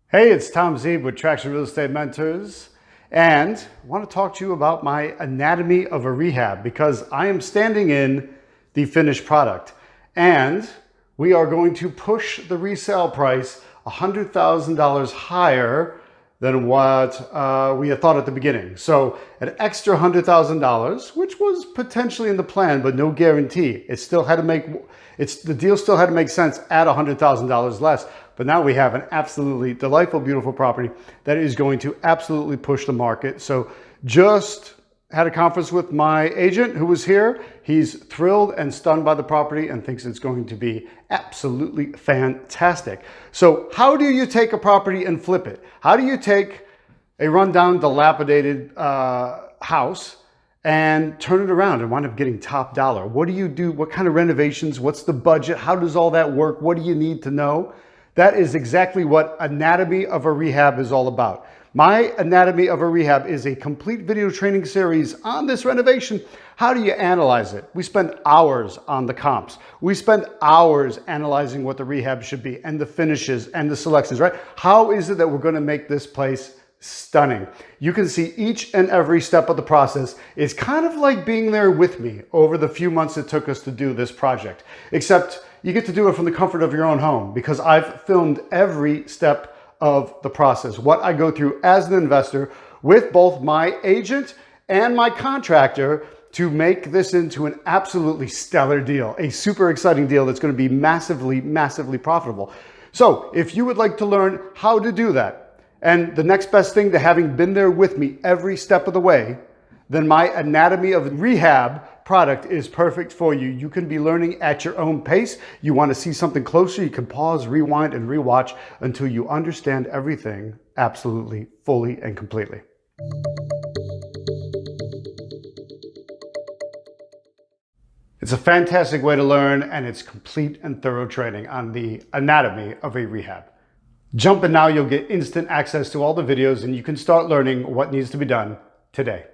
Hey, it's Tom Zeeb with Traction Real Estate Mentors, and I want to talk to you about my anatomy of a rehab because I am standing in the finished product and we are going to push the resale price $100,000 higher than what we had thought at the beginning. So an extra $100,000, which was potentially in the plan, but no guarantee. The deal still had to make sense at $100,000 less. But now we have an absolutely delightful, beautiful property that is going to absolutely push the market. So just had a conference with my agent who was here. He's thrilled and stunned by the property and thinks it's going to be absolutely fantastic. So how do you take a property and flip it? How do you take a rundown, dilapidated house and turn it around and wind up getting top dollar? What do you do? What kind of renovations? What's the budget? How does all that work? What do you need to know? That is exactly what Anatomy of a Rehab is all about. My Anatomy of a Rehab is a complete video training series on this renovation. How do you analyze it? We spend hours on the comps. We spend hours analyzing what the rehab should be and the finishes and the selections, right? How is it that we're going to make this place stunning? You can see each and every step of the process is kind of like being there with me over the few months it took us to do this project, except you get to do it from the comfort of your own home because I've filmed every step of the process, what I go through as an investor with both my agent and my contractor to make this into an absolutely stellar deal, a super exciting deal that's going to be massively, massively profitable. So if you would like to learn how to do that, and the next best thing to having been there with me every step of the way, then my Anatomy of Rehab product is perfect for you. You can be learning at your own pace. You want to see something closer, you can pause, rewind, and rewatch until you understand everything absolutely, fully, and completely. It's a fantastic way to learn, and it's complete and thorough training on the anatomy of a rehab. Jump in now, you'll get instant access to all the videos, and you can start learning what needs to be done today.